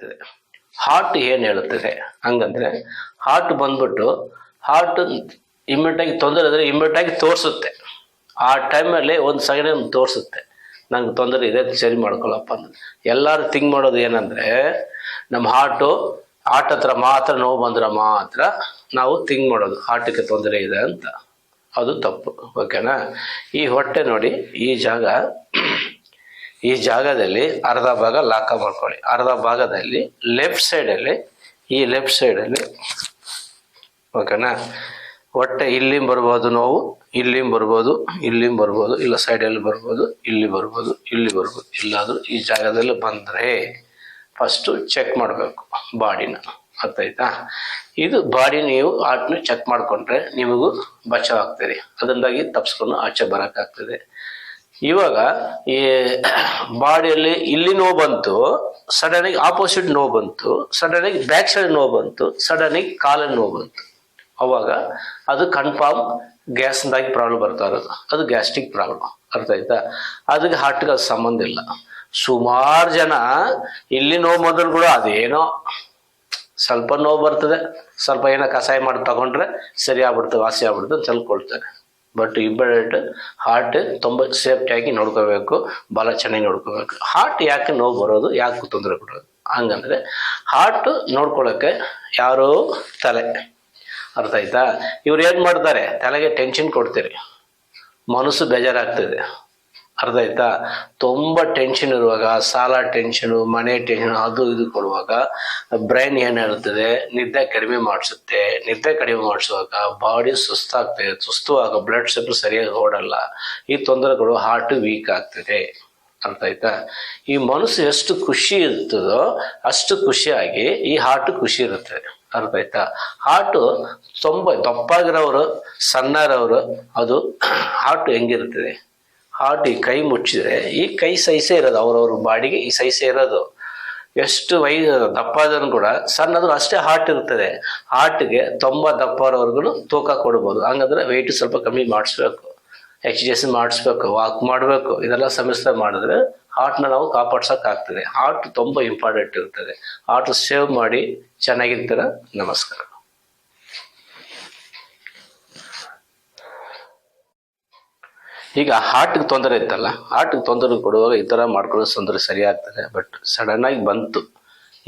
ಆಗ್ತದೆ. ಹಾರ್ಟ್ ಏನು ಹೇಳುತ್ತದೆ ಹಂಗಂದ್ರೆ, ಹಾರ್ಟ್ ಬಂದ್ಬಿಟ್ಟು ಹಾರ್ಟ್ ಇಮ್ಮಿಡಿಯೇಟಾಗಿ ತೊಂದರೆ ಇದ್ರೆ ಇಮ್ಮಿಡಿಯೇಟಾಗಿ ತೋರಿಸುತ್ತೆ. ಆ ಟೈಮಲ್ಲಿ ಒಂದು ಸೆಕೆಂಡ್ ತೋರಿಸುತ್ತೆ, ನಂಗೆ ತೊಂದರೆ ಇದೆ ಸರಿ ಮಾಡ್ಕೊಳ್ಳಪ್ಪ ಅಂದ್ರೆ. ಎಲ್ಲರೂ ಥಿಂಕ್ ಮಾಡೋದು ಏನಂದ್ರೆ, ನಮ್ಮ ಹಾರ್ಟ್ ಹತ್ರ ಮಾತ್ರ ನೋವು ಬಂದ್ರೆ ಮಾತ್ರ ನಾವು ಥಿಂಕ್ ಮಾಡೋದು ಹಾರ್ಟಿಗೆ ತೊಂದರೆ ಇದೆ ಅಂತ. ಅದು ತಪ್ಪು. ಓಕೆನಾ? ಈ ಹೊಟ್ಟೆ ನೋಡಿ, ಈ ಜಾಗದಲ್ಲಿ ಅರ್ಧ ಭಾಗ ಲಾಕ ಮಾಡ್ಕೊಳ್ಳಿ. ಅರ್ಧ ಭಾಗದಲ್ಲಿ ಲೆಫ್ಟ್ ಸೈಡಲ್ಲಿ ಓಕೆನಾ, ಹೊಟ್ಟೆ ಇಲ್ಲಿ ಬರ್ಬೋದು ನೋವು, ಇಲ್ಲಿ ಬರ್ಬೋದು, ಇಲ್ಲ ಸೈಡಲ್ಲಿ ಬರ್ಬೋದು, ಇಲ್ಲಿ ಬರ್ಬೋದು, ಇಲ್ಲಾದ್ರೂ ಈ ಜಾಗದಲ್ಲಿ ಬಂದರೆ ಫಸ್ಟು ಚೆಕ್ ಮಾಡಬೇಕು ಬಾಡಿನ. ಅರ್ಥ ಆಯ್ತಾ? ಇದು ಬಾಡಿ ನೀವು ಹಾರ್ಟ್ನ ಚೆಕ್ ಮಾಡಿಕೊಂಡ್ರೆ ನಿಮಗೂ ಬಚಾವ್ ಆಗ್ತದೆ. ಅದರಿಂದಾಗಿ ತಪ್ಪಿಸ್ಕೊಂಡು ಆಚೆ ಬರೋಕ್ಕಾಗ್ತದೆ. ಇವಾಗ ಈ ಬಾಡಿಯಲ್ಲಿ ಇಲ್ಲಿ ನೋವು ಬಂತು, ಸಡನ್ ಆಗಿ ಆಪೋಸಿಟ್ ನೋವು ಬಂತು, ಸಡನ್ ಆಗಿ ಬ್ಯಾಕ್ ಸೈಡ್ ನೋವು ಬಂತು, ಸಡನ್ ಆಗಿ ಕಾಲಲ್ಲಿ ನೋವು ಬಂತು, ಅವಾಗ ಅದು ಕನ್ಫರ್ಮ್ ಗ್ಯಾಸ್ದಾಗಿ ಪ್ರಾಬ್ಲಮ್ ಬರ್ತಾ ಇರೋದು. ಅದು ಗ್ಯಾಸ್ಟ್ರಿಕ್ ಪ್ರಾಬ್ಲಮ್. ಅರ್ಥ ಆಯ್ತಾ? ಅದಕ್ಕೆ ಹಾರ್ಟ್ಗೆ ಅದು ಸಂಬಂಧ ಇಲ್ಲ. ಸುಮಾರು ಜನ ಇಲ್ಲಿ ನೋವು ಮೊದಲು ಕೂಡ ಅದೇನೋ ಸ್ವಲ್ಪ ನೋವು ಬರ್ತದೆ, ಸ್ವಲ್ಪ ಏನೋ ಕಷಾಯ ಮಾಡಿ ತಗೊಂಡ್ರೆ ಸರಿ ಆಗ್ಬಿಡ್ತದೆ, ವಾಸಿ ಆಗ್ಬಿಡ್ತದೆ ಅಂತ ತಿಳ್ಕೊಳ್ತಾರೆ. ಬಟ್ ಇಂಪಾರ್ಟೆಂಟ್ ಹಾರ್ಟ್ ತುಂಬ ಸೇಫ್ಟಿಯಾಗಿ ನೋಡ್ಕೋಬೇಕು, ಭಾಳ ಚೆನ್ನಾಗಿ ನೋಡ್ಕೋಬೇಕು. ಹಾರ್ಟ್ ಯಾಕೆ ನೋವು ಬರೋದು, ಯಾಕೆ ತೊಂದರೆ ಕೊಡೋದು ಹಂಗಂದ್ರೆ, ಹಾರ್ಟ್ ನೋಡ್ಕೊಳ್ಳೋಕ್ಕೆ ಯಾರೋ ತಲೆ. ಅರ್ಥ ಆಯ್ತಾ? ಇವ್ರು ಏನು ಮಾಡ್ತಾರೆ, ತಲೆಗೆ ಟೆನ್ಷನ್ ಕೊಡ್ತೀರಿ, ಮನಸ್ಸು ಬೇಜಾರಾಗ್ತದೆ. ಅರ್ಥ ಆಯ್ತಾ? ತುಂಬ ಟೆನ್ಷನ್ ಇರುವಾಗ, ಸಾಲ ಟೆನ್ಷನು, ಮನೆ ಟೆನ್ಷನ್, ಅದು ಇದು ಕೊಡುವಾಗ ಬ್ರೈನ್ ಏನು ಹೇಳ್ತದೆ, ನಿದ್ದೆ ಕಡಿಮೆ ಮಾಡಿಸುತ್ತೆ. ನಿದ್ದೆ ಕಡಿಮೆ ಮಾಡಿಸುವಾಗ ಬಾಡಿ ಸುಸ್ತಾಗ್ತದೆ. ಸುಸ್ತುವಾಗ ಬ್ಲಡ್ ಸಪ್ಲೈ ಸರಿಯಾಗಿ ಓಡಲ್ಲ. ಈ ತೊಂದರೆಗಳು ಹಾರ್ಟ್ ವೀಕ್ ಆಗ್ತದೆ. ಅರ್ಥ ಆಯ್ತಾ? ಈ ಮನಸ್ಸು ಎಷ್ಟು ಖುಷಿ ಇರ್ತದೋ ಅಷ್ಟು ಖುಷಿಯಾಗಿ ಈ ಹಾರ್ಟ್ ಖುಷಿ ಇರುತ್ತದೆ. ಅರ್ಥ ಆಯ್ತಾ? ಹಾರ್ಟ್ ತುಂಬ ದಪ್ಪಾಗಿರೋರು, ಸಣ್ಣರವರು, ಅದು ಹಾರ್ಟ್ ಹೆಂಗಿರ್ತದೆ, ಹಾರ್ಟ್ ಈ ಕೈ ಮುಚ್ಚಿದ್ರೆ ಈ ಕೈ ಸೈಸೇ ಇರೋದು, ಅವ್ರವ್ರ ಬಾಡಿಗೆ ಈ ಸೈಸೇ ಇರೋದು. ಎಷ್ಟು ದಪ್ಪ ಆದ್ರೂ ಕೂಡ ಸಣ್ಣದ್ರು ಅಷ್ಟೇ ಹಾರ್ಟ್ ಇರ್ತದೆ. ಹಾರ್ಟ್ಗೆ ತುಂಬ ದಪ್ಪರವರೆಗೂ ತೂಕ ಕೊಡ್ಬೋದು. ಹಂಗಂದ್ರೆ ವೆಯ್ಟ್ ಸ್ವಲ್ಪ ಕಮ್ಮಿ ಮಾಡಿಸ್ಬೇಕು, ಎಕ್ಸರ್ಸೈಸ್ ಮಾಡಿಸ್ಬೇಕು, ವಾಕ್ ಮಾಡಬೇಕು. ಇದೆಲ್ಲ ಸಮಸ್ಯೆ ಮಾಡಿದ್ರೆ ಹಾರ್ಟ್ನ ನಾವು ಕಾಪಾಡ್ಸೋಕ್ಕಾಗ್ತದೆ. ಹಾರ್ಟ್ ತುಂಬ ಇಂಪಾರ್ಟೆಂಟ್ ಇರ್ತದೆ. ಹಾರ್ಟ್ ಸೇವ್ ಮಾಡಿ ಚೆನ್ನಾಗಿರ್ತೀರ. ನಮಸ್ಕಾರ. ಈಗ ಹಾರ್ಟ್ಗೆ ತೊಂದರೆ ಇತ್ತಲ್ಲ, ಹಾರ್ಟ್ಗೆ ತೊಂದರೆ ಕೊಡುವಾಗ ಈ ಥರ ಮಾಡ್ಕೊಳ್ಳೋ ತೊಂದರೆ ಸರಿಯಾಗ್ತದೆ. ಬಟ್ ಸಡನ್ನಾಗಿ ಬಂತು,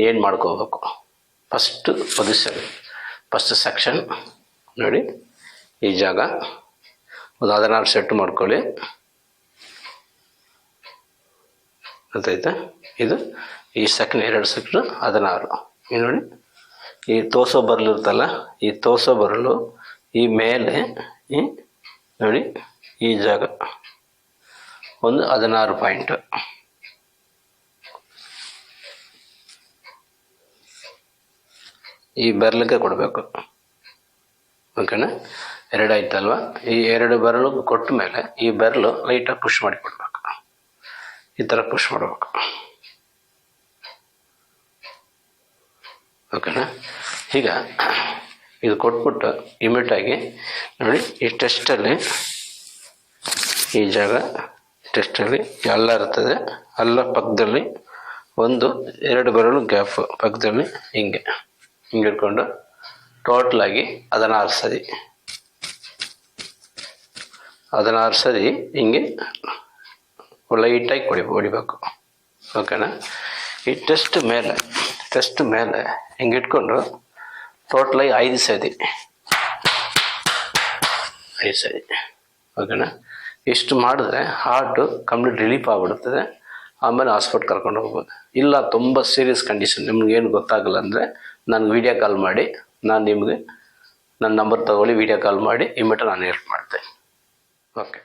ಏನು ಮಾಡ್ಕೋಬೇಕು? ಫಸ್ಟ್ ಪೊಸಿಷನ್, ಫಸ್ಟ್ ಸೆಕ್ಷನ್ ನೋಡಿ, ಈ ಜಾಗ ಒಂದು 16 ಸೆಟ್ ಮಾಡ್ಕೊಳ್ಳಿ. ಗೊತ್ತಾಯ್ತಾ? ಇದು ಈ ಸೆಕೆಂಡ್ 2 ಸೆಕೆಂಡ್ 16. ಈ ನೋಡಿ, ಈ ತೋಸೋ ಬರಲು ಇರ್ತಲ್ಲ, ಈ ತೋಸೋ ಬರಲು ಈ ಮೇಲೆ ಈ ನೋಡಿ ಈ ಜಾಗ ಒಂದು 16 ಪಾಯಿಂಟ್. ಈ ಬೆರಳಿಗೆ ಕೊಡಬೇಕು. ಓಕೆನಾ? 2 ಆಯ್ತಲ್ವಾ? ಈ 2 ಬೆರಳು ಕೊಟ್ಟ ಮೇಲೆ ಈ ಬೆರಳು ಲೈಟಾಗಿ ಪುಷ್ ಮಾಡಿ ಕೊಡ್ಬೇಕು. ಈ ಥರ ಪುಷ್ ಮಾಡಬೇಕು. ಓಕೆನಾ? ಈಗ ಇದು ಕೊಟ್ಬಿಟ್ಟು ಇಮಿಡಿಯೇಟಾಗಿ ನೋಡಿ, ಈ ಟೆಸ್ಟಲ್ಲಿ ಈ ಜಾಗ ಟೆಸ್ಟಲ್ಲಿ ಎಲ್ಲ ಇರ್ತದೆ. ಎಲ್ಲ ಪಕ್ಕದಲ್ಲಿ 1-2 ಬೆರಳು ಗ್ಯಾಪ್ ಪಕ್ಕದಲ್ಲಿ ಹಿಂಗೆ ಇಟ್ಕೊಂಡು ಟೋಟಲಾಗಿ 16 ಸರಿ 16 ಸರಿ ಹಿಂಗೆ ಲೈಟಾಗಿ ಹೊಡಿಬೇಕು. ಓಕೆನಾ? ಈ ಟೆಸ್ಟ್ ಮೇಲೆ ಹಿಂಗೆ ಇಟ್ಕೊಂಡು ಟೋಟಲಾಗಿ 5 ಸರಿ. ಓಕೆನಾ? ಇಷ್ಟು ಮಾಡಿದ್ರೆ ಹಾರ್ಟು ಕಂಪ್ಲೀಟ್ ರಿಲೀಫ್ ಆಗಿಬಿಡ್ತದೆ. ಆಮೇಲೆ ಹಾಸ್ಪಿಟ್ಲ್ ಕರ್ಕೊಂಡು ಹೋಗ್ಬೋದು. ಇಲ್ಲ ತುಂಬ ಸೀರಿಯಸ್ ಕಂಡೀಷನ್ ನಿಮ್ಗೇನು ಗೊತ್ತಾಗಲ್ಲ ಅಂದರೆ ನನಗೆ ವೀಡಿಯೋ ಕಾಲ್ ಮಾಡಿ, ನಾನು ನಿಮಗೆ ನನ್ನ ನಂಬರ್ ತೊಗೊಳ್ಳಿ, ವೀಡಿಯೋ ಕಾಲ್ ಮಾಡಿ ಇಮಿಡಿಯೇಟ್ ನಾನು ಹೆಲ್ಪ್ ಮಾಡ್ತೇನೆ. ಓಕೆ.